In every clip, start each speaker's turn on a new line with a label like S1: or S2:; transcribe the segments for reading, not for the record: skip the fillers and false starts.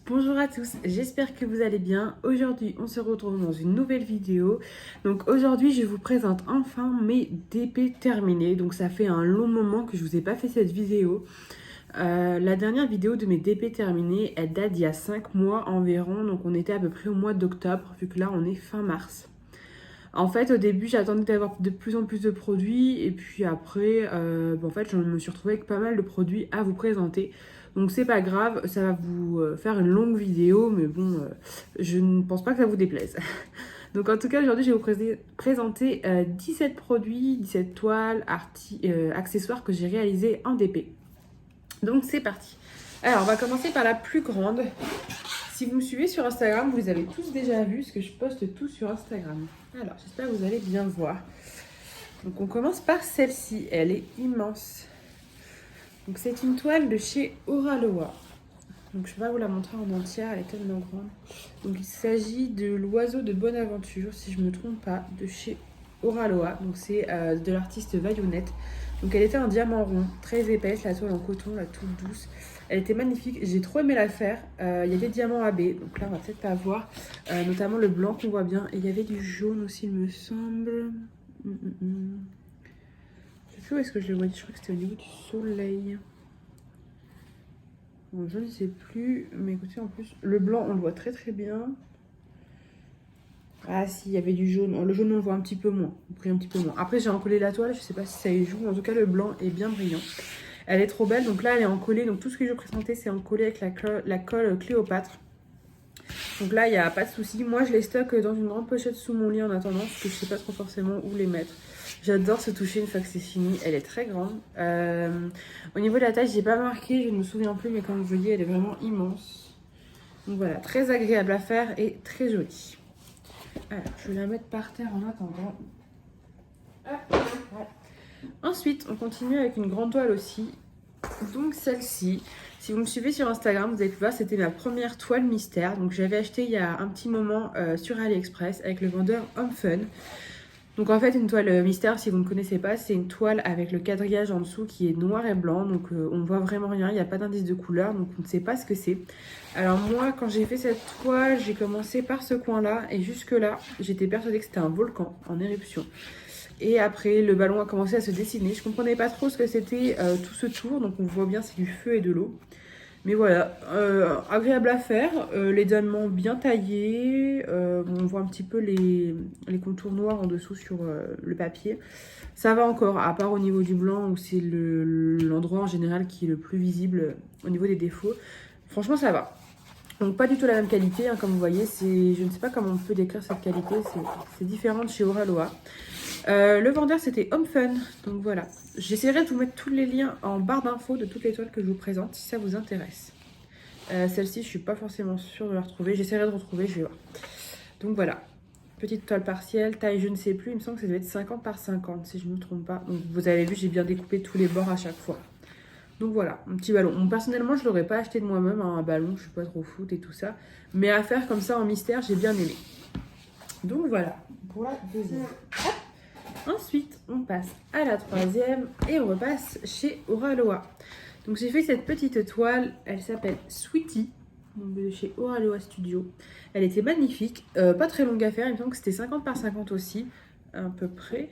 S1: Bonjour à tous, j'espère que vous allez bien. Aujourd'hui, on se retrouve dans une nouvelle vidéo. Donc aujourd'hui, je vous présente enfin mes DP terminés. Donc ça fait un long moment que je vous ai pas fait cette vidéo. La dernière vidéo de mes DP terminés, elle date d'il y a 5 mois environ. Donc on était à peu près au mois d'octobre, vu que là on est fin mars. En fait, au début, j'attendais d'avoir de plus en plus de produits. Et puis après, en fait, je me suis retrouvée avec pas mal de produits à vous présenter. Donc c'est pas grave, ça va vous faire une longue vidéo, mais bon, je ne pense pas que ça vous déplaise. Donc en tout cas, aujourd'hui, je vais vous présenter 17 produits, 17 toiles, accessoires que j'ai réalisés en DP. Donc c'est parti. Alors, on va commencer par la plus grande. Si vous me suivez sur Instagram, vous les avez tous déjà vus, parce que je poste tout sur Instagram. Alors, j'espère que vous allez bien voir. Donc on commence par celle-ci, elle est immense. Donc c'est une toile de chez Oraloa. Donc je ne vais pas vous la montrer en entière, elle est tellement grande. Donc il s'agit de l'oiseau de bonne aventure, si je ne me trompe pas, de chez Oraloa. Donc c'est de l'artiste Vaillonnette. Donc elle était en diamant rond, très épaisse, la toile en coton, la toute douce. Elle était magnifique, j'ai trop aimé la faire. Il y avait des diamants AB, donc là on va peut-être pas voir. Notamment le blanc qu'on voit bien. Et il y avait du jaune aussi, il me semble. Je sais plus où est-ce que je le voyais, je crois que c'était au niveau du soleil. Bon, je ne sais plus, mais écoutez, en plus, le blanc, on le voit très très bien. Ah si, il y avait du jaune. Le jaune, on le voit un petit peu moins. On brille un petit peu moins. Après, j'ai encollé la toile, je sais pas si ça y joue. En tout cas, le blanc est bien brillant. Elle est trop belle. Donc là, elle est encollée. Donc tout ce que je vais présenter, c'est encollé avec la colle Cléopâtre. Donc là, il n'y a pas de souci. Moi, je les stocke dans une grande pochette sous mon lit en attendant, parce que je ne sais pas trop forcément où les mettre. J'adore se toucher une fois que c'est fini. Elle est très grande. Au niveau de la taille, j'ai pas marqué, je ne me souviens plus, mais comme vous voyez, elle est vraiment immense. Donc voilà, très agréable à faire et très jolie. Alors, je vais la mettre par terre en attendant. Voilà. Ensuite, on continue avec une grande toile aussi. Donc celle-ci, si vous me suivez sur Instagram, vous avez pu voir, c'était ma première toile mystère. Donc j'avais acheté il y a un petit moment sur AliExpress avec le vendeur Home Fun. Donc en fait, une toile mystère, si vous ne connaissez pas, c'est une toile avec le quadrillage en dessous qui est noir et blanc. Donc on ne voit vraiment rien, il n'y a pas d'indice de couleur, donc on ne sait pas ce que c'est. Alors moi, quand j'ai fait cette toile, j'ai commencé par ce coin-là. Et jusque-là, j'étais persuadée que c'était un volcan en éruption. Et après, le ballon a commencé à se dessiner. Je ne comprenais pas trop ce que c'était tout ce tour. Donc on voit bien, c'est du feu et de l'eau. Mais voilà, agréable à faire, les diamants bien taillés, on voit un petit peu les contours noirs en dessous sur le papier. Ça va encore, à part au niveau du blanc où c'est l'endroit en général qui est le plus visible au niveau des défauts. Franchement, ça va. Donc pas du tout la même qualité, hein, comme vous voyez, je ne sais pas comment on peut décrire cette qualité, c'est différent de chez Oraloa. Le vendeur c'était Home Fun, donc voilà. J'essaierai de vous mettre tous les liens en barre d'infos de toutes les toiles que je vous présente si ça vous intéresse. Celle-ci, je suis pas forcément sûre de la retrouver, j'essaierai de retrouver, je vais voir. Donc voilà, petite toile partielle, taille je ne sais plus, il me semble que ça devait être 50 par 50 si je ne me trompe pas. Donc vous avez vu, j'ai bien découpé tous les bords à chaque fois. Donc voilà, un petit ballon. Bon, personnellement, je ne l'aurais pas acheté de moi-même, hein, un ballon, je suis pas trop foot et tout ça. Mais à faire comme ça en mystère, j'ai bien aimé. Donc voilà, pour la deuxième. Hop. Ensuite, on passe à la troisième et on repasse chez Oraloa. Donc j'ai fait cette petite toile, elle s'appelle Sweetie, donc de chez Oraloa Studio. Elle était magnifique, pas très longue à faire, il me semble que c'était 50 par 50 aussi, à peu près.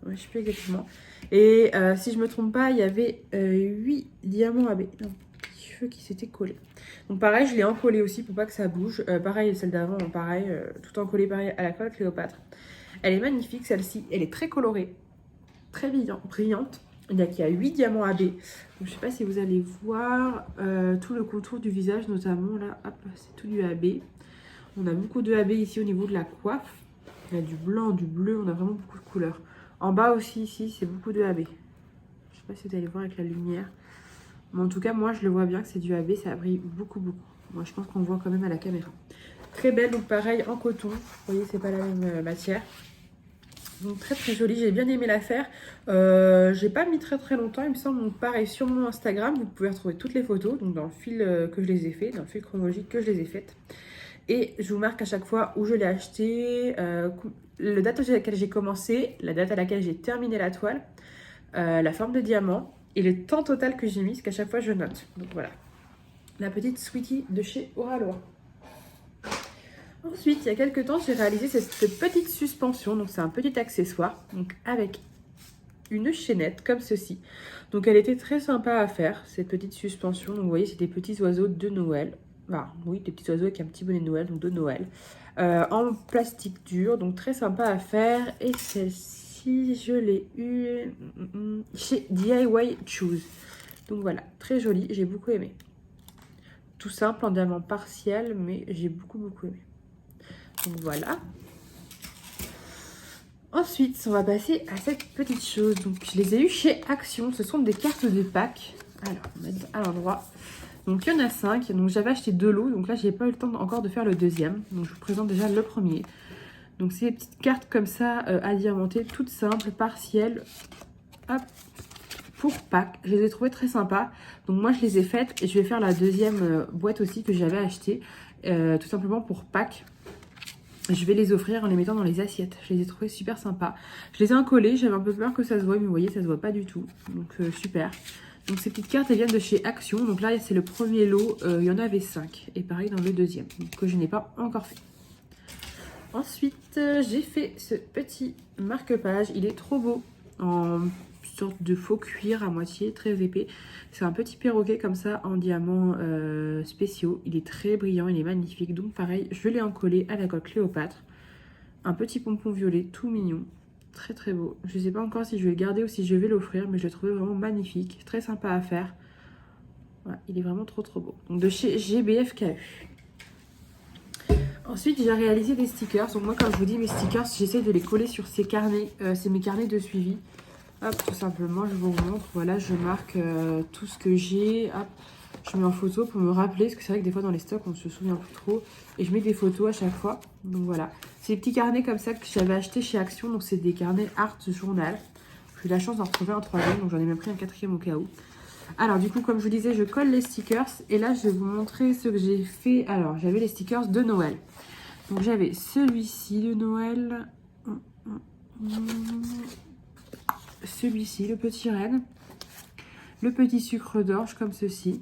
S1: Ouais, je ne sais plus exactement. Et si je ne me trompe pas, il y avait 8 diamants AB. Un petit feu qui s'était collé. Donc pareil, je l'ai encollé aussi pour pas que ça bouge. Pareil, celle d'avant, pareil, tout encollé pareil à la colle Cléopâtre. Elle est magnifique celle-ci, elle est très colorée, très brillante. Il y a 8 diamants AB. Donc, je ne sais pas si vous allez voir tout le contour du visage, notamment là, hop, c'est tout du AB. On a beaucoup de AB ici au niveau de la coiffe. Il y a du blanc, du bleu, on a vraiment beaucoup de couleurs. En bas aussi, ici, c'est beaucoup de AB. Je ne sais pas si vous allez voir avec la lumière. Mais en tout cas, moi, je le vois bien que c'est du AB. Ça brille beaucoup, beaucoup. Moi, je pense qu'on le voit quand même à la caméra. Très belle, donc pareil, en coton. Vous voyez, c'est pas la même matière. Donc très très jolie, j'ai bien aimé la faire. J'ai pas mis très très longtemps, il me semble. Donc pareil, sur mon Instagram, vous pouvez retrouver toutes les photos. Donc dans le fil que je les ai fait, dans le fil chronologique que je les ai faites. Et je vous marque à chaque fois où je l'ai acheté, la date à laquelle j'ai commencé, la date à laquelle j'ai terminé la toile, la forme de diamant et le temps total que j'ai mis, parce qu'à chaque fois je note. Donc voilà. la petite Sweetie de chez Oralois. Ensuite, il y a quelques temps, j'ai réalisé cette petite suspension. Donc, c'est un petit accessoire donc avec une chaînette comme ceci. Donc, elle était très sympa à faire, cette petite suspension. Donc, vous voyez, c'est des petits oiseaux de Noël. Enfin, oui, des petits oiseaux avec un petit bonnet de Noël, donc de Noël. En plastique dur, donc très sympa à faire. Et celle-ci, je l'ai eue chez DIY Choose. Donc, voilà, très jolie, j'ai beaucoup aimé. Tout simple, en diamant partiel, mais j'ai beaucoup aimé. Donc voilà. Ensuite, on va passer à cette petite chose. Donc, je les ai eues chez Action. Ce sont des cartes de Pâques. Alors, on va mettre à l'endroit. Donc, il y en a 5. Donc, j'avais acheté 2 lots. Donc là, j'ai pas eu le temps encore de faire le deuxième. Donc, je vous présente déjà le premier. Donc, c'est des petites cartes comme ça à diamanter, toutes simples, partielles. Hop. Pour Pâques. Je les ai trouvées très sympas. Donc, moi, je les ai faites. Et je vais faire la deuxième boîte aussi que j'avais achetée. Tout simplement pour Pâques. Je vais les offrir en les mettant dans les assiettes. Je les ai trouvés super sympas. Je les ai encollés. J'avais un peu peur que ça se voie. Mais vous voyez, ça se voit pas du tout. Donc, super. Donc, ces petites cartes, elles viennent de chez Action. Donc là, c'est le premier lot. Il y en avait 5. Et pareil dans le deuxième. Donc, que je n'ai pas encore fait. Ensuite, j'ai fait ce petit marque-page. Il est trop beau. En sorte de faux cuir à moitié, très épais. C'est un petit perroquet comme ça en diamants spéciaux. Il est très brillant, il est magnifique. Donc pareil, je l'ai encollé à la coque Cléopâtre. Un petit pompon violet tout mignon. Très beau. Je ne sais pas encore si je vais le garder ou si je vais l'offrir, mais je le trouvais vraiment magnifique. Très sympa à faire. Voilà, il est vraiment trop beau. Donc de chez GBFKE. Ensuite, j'ai réalisé des stickers. Donc moi, comme je vous dis, mes stickers, j'essaie de les coller sur ces carnets. C'est mes carnets de suivi. Hop, tout simplement, je vous montre. Voilà, je marque tout ce que j'ai. Hop, je mets en photo pour me rappeler. Parce que c'est vrai que des fois, dans les stocks, on ne se souvient plus trop. Et je mets des photos à chaque fois. Donc voilà. C'est des petits carnets comme ça que j'avais acheté chez Action. Donc c'est des carnets Art Journal. J'ai eu la chance d'en retrouver un 3e. Donc j'en ai même pris un 4e au cas où. Alors du coup, comme je vous disais, je colle les stickers. Et là, je vais vous montrer ce que j'ai fait. Alors, j'avais les stickers de Noël. Donc j'avais celui-ci de Noël. Celui-ci, le petit renne. Le petit sucre d'orge comme ceci.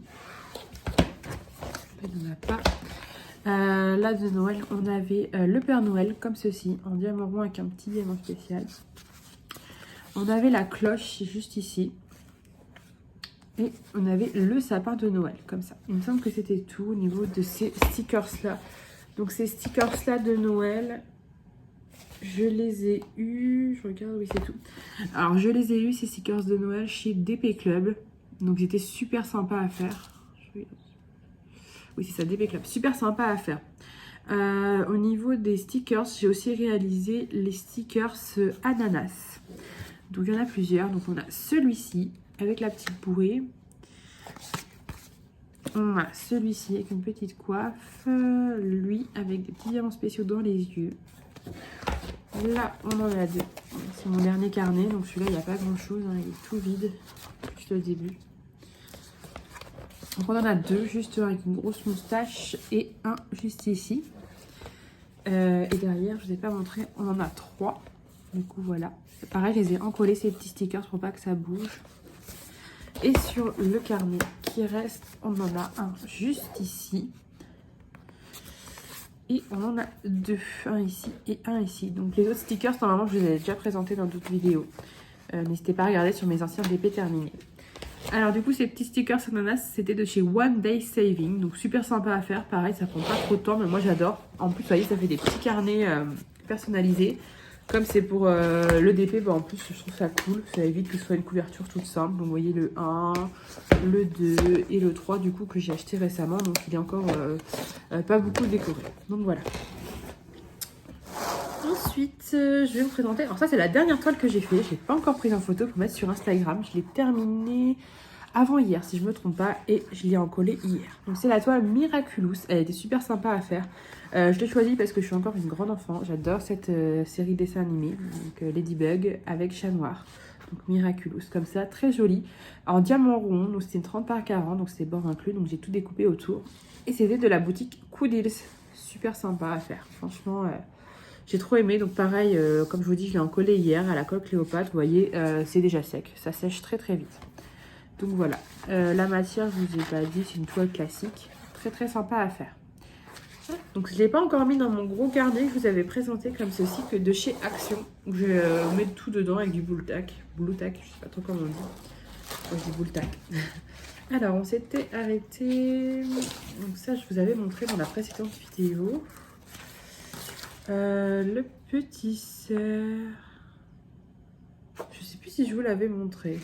S1: Il n'y en a pas. Là de Noël, on avait le Père Noël comme ceci, en diamant rond avec un petit diamant spécial. On avait la cloche juste ici. Et on avait le sapin de Noël, comme ça. Il me semble que c'était tout au niveau de ces stickers-là. Donc ces stickers-là de Noël, je les ai eus... Je regarde, oui, c'est tout. Alors, je les ai eus, ces stickers de Noël, chez DP Club. Donc, c'était super sympa à faire. Oui, c'est ça, DP Club. Super sympa à faire. Au niveau des stickers, j'ai aussi réalisé les stickers ananas. Donc, il y en a plusieurs. Donc, on a celui-ci, avec la petite bourrée. On a celui-ci, avec une petite coiffe. Lui, avec des petits diamants spéciaux dans les yeux. Là, on en a 2. C'est mon dernier carnet. Donc, celui-là, il n'y a pas grand-chose. Hein, il est tout vide. Juste au début. Donc, on en a 2. Juste avec une grosse moustache. Et un juste ici. Et derrière, je ne vous ai pas montré. On en a 3. Du coup, voilà. Pareil, je les ai encollés, ces petits stickers, pour pas que ça bouge. Et sur le carnet qui reste, on en a un juste ici. Et on en a 2, un ici et un ici. Donc les autres stickers, normalement, je les ai déjà présentés dans d'autres vidéos. N'hésitez pas à regarder sur mes anciens DP terminés. Alors du coup, ces petits stickers ananas, c'était de chez One Day Saving. Donc super sympa à faire. Pareil, ça prend pas trop de temps, mais moi j'adore. En plus, vous voyez, ça fait des petits carnets personnalisés. Comme c'est pour le DP, bah, en plus, je trouve ça cool. Ça évite que ce soit une couverture toute simple. Donc vous voyez le 1, le 2 et le 3 du coup que j'ai acheté récemment. Donc il est encore pas beaucoup décoré. Donc voilà. Ensuite, je vais vous présenter. Alors ça, c'est la dernière toile que j'ai fait. Je l'ai pas encore prise en photo pour mettre sur Instagram. Je l'ai terminée avant hier, si je me trompe pas. Et je l'ai encollée hier. Donc c'est la toile Miraculous. Elle était super sympa à faire. Je l'ai choisie parce que je suis encore une grande enfant. J'adore cette série de dessins animés. Donc Ladybug avec chat noir. Donc Miraculous, comme ça, très joli. En diamant rond. Donc c'était une 30 par 40. Donc c'est bord inclus. Donc j'ai tout découpé autour. Et c'était de la boutique Coodles. Super sympa à faire. Franchement... j'ai trop aimé, donc pareil, comme je vous dis, je l'ai encollé hier à la coque Cléopâtre. Vous voyez, c'est déjà sec, ça sèche très vite. Donc voilà, la matière, je vous ai pas dit, c'est une toile classique. Très très sympa à faire. Donc je ne l'ai pas encore mis dans mon gros carnet que je vous avais présenté comme ceci, que de chez Action. Où je vais mettre tout dedans avec du Blu Tack. Blu Tack, je sais pas trop comment on dit. Moi je dis Blu Tack. Alors on s'était arrêté. Donc ça je vous avais montré dans la précédente vidéo. Le petit cerf. Je sais plus si je vous l'avais montré.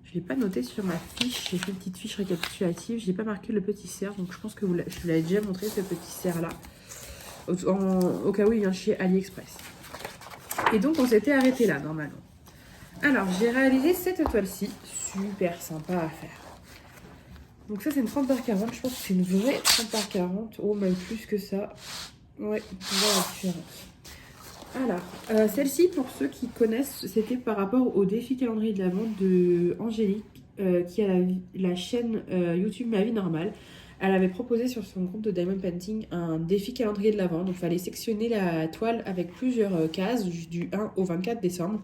S1: Je ne l'ai pas noté sur ma fiche. J'ai fait une petite fiche récapitulative. Je n'ai pas marqué le petit cerf. Donc je pense que je vous l'avez déjà montré, ce petit cerf là. Au cas où il vient chez AliExpress. Et donc on s'était arrêté là normalement. Alors j'ai réalisé cette toile-ci. Super sympa à faire. Donc ça c'est une 30 par 40. Je pense que c'est une vraie 30 par 40. Oh même plus que ça. Ouais, on voit la différence. Alors, celle-ci, pour ceux qui connaissent, c'était par rapport au défi calendrier de l'Avent de Angélique, qui a la chaîne YouTube Ma Vie Normale. Elle avait proposé sur son groupe de Diamond Painting un défi calendrier de l'Avent. Donc, il fallait sectionner la toile avec plusieurs cases du 1 au 24 décembre.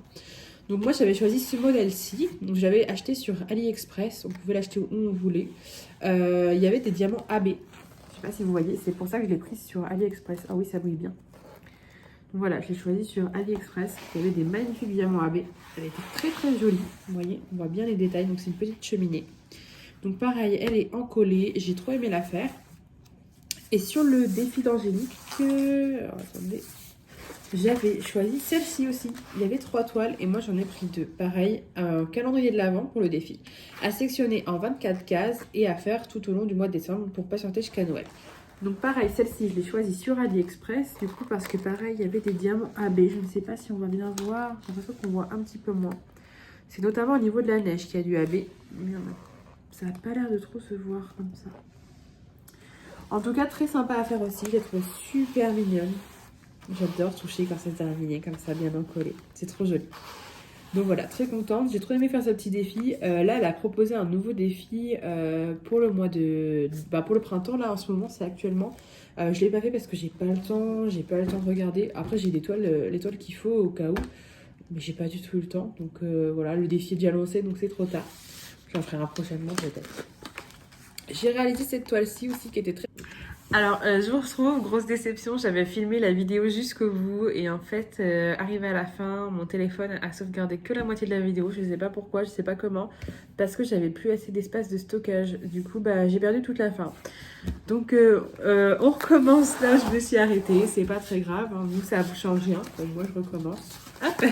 S1: Donc, moi, j'avais choisi ce modèle-ci. Donc, j'avais acheté sur AliExpress. On pouvait l'acheter où on voulait. Il y avait des diamants AB. Je ne sais pas si vous voyez. C'est pour ça que je l'ai prise sur AliExpress. Ah oui, ça brille bien. Voilà, je l'ai choisi sur AliExpress. Il y avait des magnifiques diamants AB. Elle était très très jolie. Vous voyez, on voit bien les détails. Donc c'est une petite cheminée. Donc pareil, elle est encollée. J'ai trop aimé la faire. Et sur le défi d'Angélique, alors attendez, j'avais choisi celle-ci aussi. Il y avait 3 toiles et moi j'en ai pris 2. Pareil, un calendrier de l'Avent pour le défi. À sectionner en 24 cases et à faire tout au long du mois de décembre pour patienter jusqu'à Noël. Donc pareil, celle-ci, je l'ai choisie sur AliExpress, du coup parce que pareil, il y avait des diamants AB. Je ne sais pas si on va bien voir, j'ai l'impression qu'on voit un petit peu moins. C'est notamment au niveau de la neige qu'il y a du AB. Mais ça n'a pas l'air de trop se voir comme ça. En tout cas, très sympa à faire aussi, je la trouve super mignonne. J'adore toucher quand c'est terminé, comme ça, bien encollé. C'est trop joli. Donc voilà, très contente. J'ai trop aimé faire ce petit défi. Là, elle a proposé un nouveau défi pour le mois de... pour le printemps, là, en ce moment, c'est actuellement. Je ne l'ai pas fait parce que j'ai pas le temps. J'ai pas le temps de regarder. Après, j'ai les toiles qu'il faut au cas où. Mais j'ai pas du tout eu le temps. Donc voilà, le défi est déjà lancé, donc c'est trop tard. J'en ferai un prochainement peut-être. J'ai réalisé cette toile-ci aussi qui était très... Alors, je vous retrouve, grosse déception, j'avais filmé la vidéo jusqu'au bout et en fait, arrivé à la fin, mon téléphone a sauvegardé que la moitié de la vidéo, je sais pas pourquoi, je sais pas comment, parce que j'avais plus assez d'espace de stockage, du coup, j'ai perdu toute la fin. Donc, on recommence, là, je me suis arrêtée, c'est pas très grave, hein, vous, ça vous change rien, donc moi, je recommence. Hop.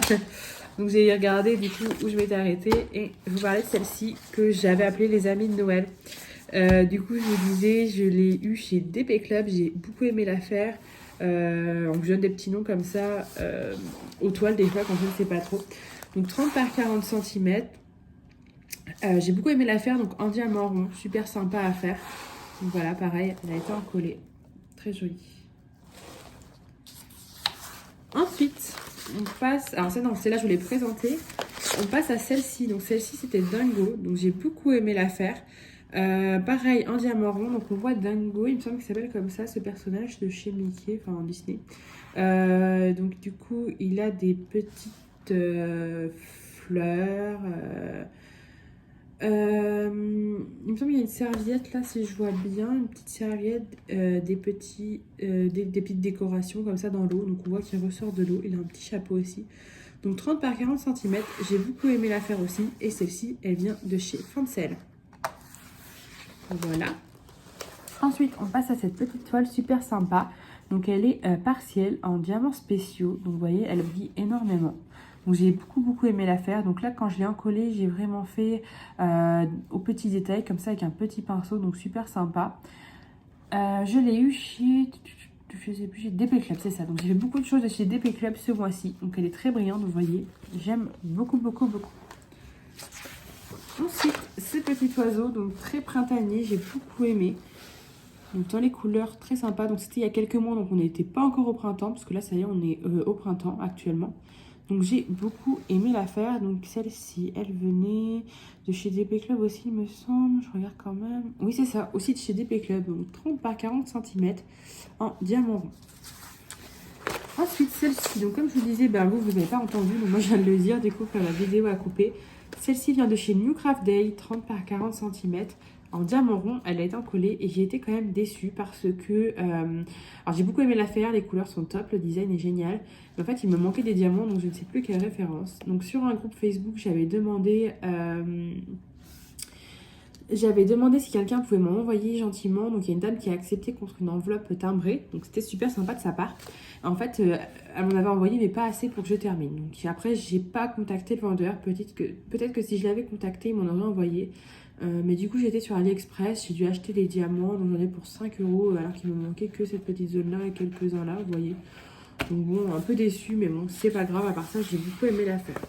S1: Donc, j'ai regardé, du coup, où je m'étais arrêtée et je vous parlais de celle-ci que j'avais appelée les amis de Noël. Du coup, je vous disais, je l'ai eu chez DP Club, j'ai beaucoup aimé la faire. On vous donne des petits noms comme ça aux toiles, des fois, quand je ne sais pas trop. Donc, 30 par 40 cm. J'ai beaucoup aimé la faire, donc en diamant rond, super sympa à faire. Donc voilà, pareil, elle a été encollée. Très jolie. Ensuite, on passe... Alors, celle-là, je vous l'ai présentée. On passe à celle-ci. Donc, celle-ci, c'était Dingo. Donc, j'ai beaucoup aimé la faire. Pareil, en diamant rond, donc on voit Dingo, il me semble qu'il s'appelle comme ça, ce personnage de chez Mickey, enfin Disney. Donc du coup, il a des petites fleurs. Il me semble qu'il y a une serviette là, si je vois bien, une petite serviette, des petites décorations comme ça dans l'eau. Donc on voit qu'il ressort de l'eau, il a un petit chapeau aussi. Donc 30 par 40 cm, j'ai beaucoup aimé la faire aussi. Et celle-ci, elle vient de chez Fancel. Voilà. Ensuite, on passe à cette petite toile super sympa. Donc, elle est partielle en diamants spéciaux. Donc, vous voyez, elle brille énormément. Donc, j'ai beaucoup aimé la faire. Donc là, quand je l'ai encollée, j'ai vraiment fait aux petits détails, comme ça, avec un petit pinceau. Donc, super sympa. Je l'ai eu chez... Je sais plus, chez DP Club, c'est ça. Donc, j'ai fait beaucoup de choses chez DP Club ce mois-ci. Donc, elle est très brillante, vous voyez. J'aime beaucoup. Ensuite, ce petit oiseau, donc très printanier, j'ai beaucoup aimé. Donc dans les couleurs très sympa. Donc c'était il y a quelques mois, donc on n'était pas encore au printemps, parce que là ça y est, on est au printemps actuellement. Donc j'ai beaucoup aimé la faire. Donc celle-ci, elle venait de chez DP Club aussi, il me semble. Je regarde quand même. Oui, c'est ça, aussi de chez DP Club. Donc 30 par 40 cm en diamant rond. Ensuite, celle-ci, donc comme je vous disais, vous n'avez pas entendu, donc moi je viens de le dire, du coup, quand la vidéo a coupé. Celle-ci vient de chez New Craft Day, 30 par 40 cm. En diamant rond, elle a été encollée et j'ai été quand même déçue parce que... alors j'ai beaucoup aimé l'affaire, les couleurs sont top, le design est génial. Mais en fait, il me manquait des diamants, donc je ne sais plus quelle référence. Donc sur un groupe Facebook, j'avais demandé si quelqu'un pouvait m'en envoyer gentiment. Donc il y a une dame qui a accepté contre une enveloppe timbrée. Donc c'était super sympa de sa part. En fait, elle m'en avait envoyé, mais pas assez pour que je termine. Donc après, j'ai pas contacté le vendeur. Peut-être que si je l'avais contacté, il m'en aurait envoyé. Mais du coup, j'étais sur AliExpress. J'ai dû acheter des diamants. Donc j'en ai pour 5 € alors qu'il me manquait que cette petite zone-là et quelques-uns là, vous voyez. Donc bon, un peu déçue, mais bon, c'est pas grave. À part ça, j'ai beaucoup aimé l'affaire.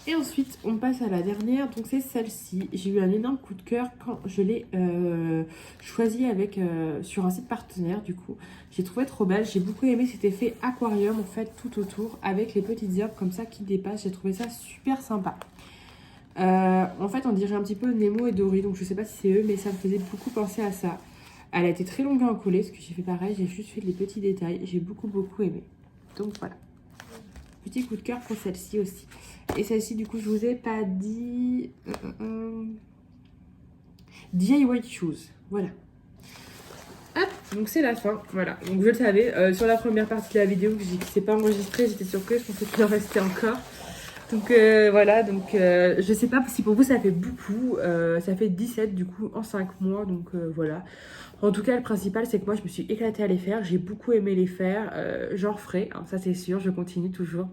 S1: Et ensuite, on passe à la dernière, donc c'est celle-ci. J'ai eu un énorme coup de cœur quand je l'ai choisie sur un site partenaire, du coup. J'ai trouvé trop belle, j'ai beaucoup aimé cet effet aquarium, en fait, tout autour, avec les petites herbes comme ça qui dépassent. J'ai trouvé ça super sympa. En fait, on dirait un petit peu Nemo et Dory, donc je sais pas si c'est eux, mais ça me faisait beaucoup penser à ça. Elle a été très longue à encoller, parce que j'ai fait pareil, j'ai juste fait les petits détails. J'ai beaucoup aimé. Donc voilà. Petit coup de cœur pour celle-ci aussi. Et celle-ci, du coup, je vous ai pas dit... DIY Shoes. Voilà. Hop, donc c'est la fin. Voilà, donc je le savais. Sur la première partie de la vidéo, que je sais pas enregistré, j'étais surprise. Je pensais qu'il en restait encore. Donc voilà, donc je sais pas si pour vous ça fait beaucoup. Ça fait 17 du coup en 5 mois. Donc voilà. En tout cas, le principal, c'est que moi, je me suis éclatée à les faire. J'ai beaucoup aimé les faire. J'en referai, hein, ça c'est sûr, je continue toujours.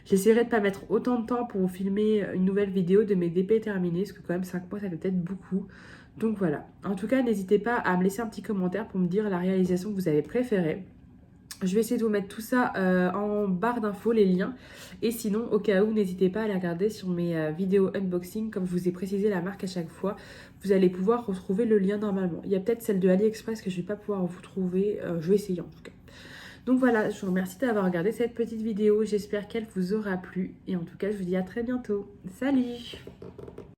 S1: J'essaierai de pas mettre autant de temps pour vous filmer une nouvelle vidéo de mes DP terminés, parce que quand même 5 mois, ça fait peut-être beaucoup. Donc voilà. En tout cas, n'hésitez pas à me laisser un petit commentaire pour me dire la réalisation que vous avez préférée. Je vais essayer de vous mettre tout ça en barre d'infos, les liens. Et sinon, au cas où, n'hésitez pas à les regarder sur mes vidéos unboxing. Comme je vous ai précisé la marque à chaque fois, vous allez pouvoir retrouver le lien normalement. Il y a peut-être celle de AliExpress que je ne vais pas pouvoir vous trouver. Je vais essayer en tout cas. Donc voilà, je vous remercie d'avoir regardé cette petite vidéo. J'espère qu'elle vous aura plu. Et en tout cas, je vous dis à très bientôt. Salut!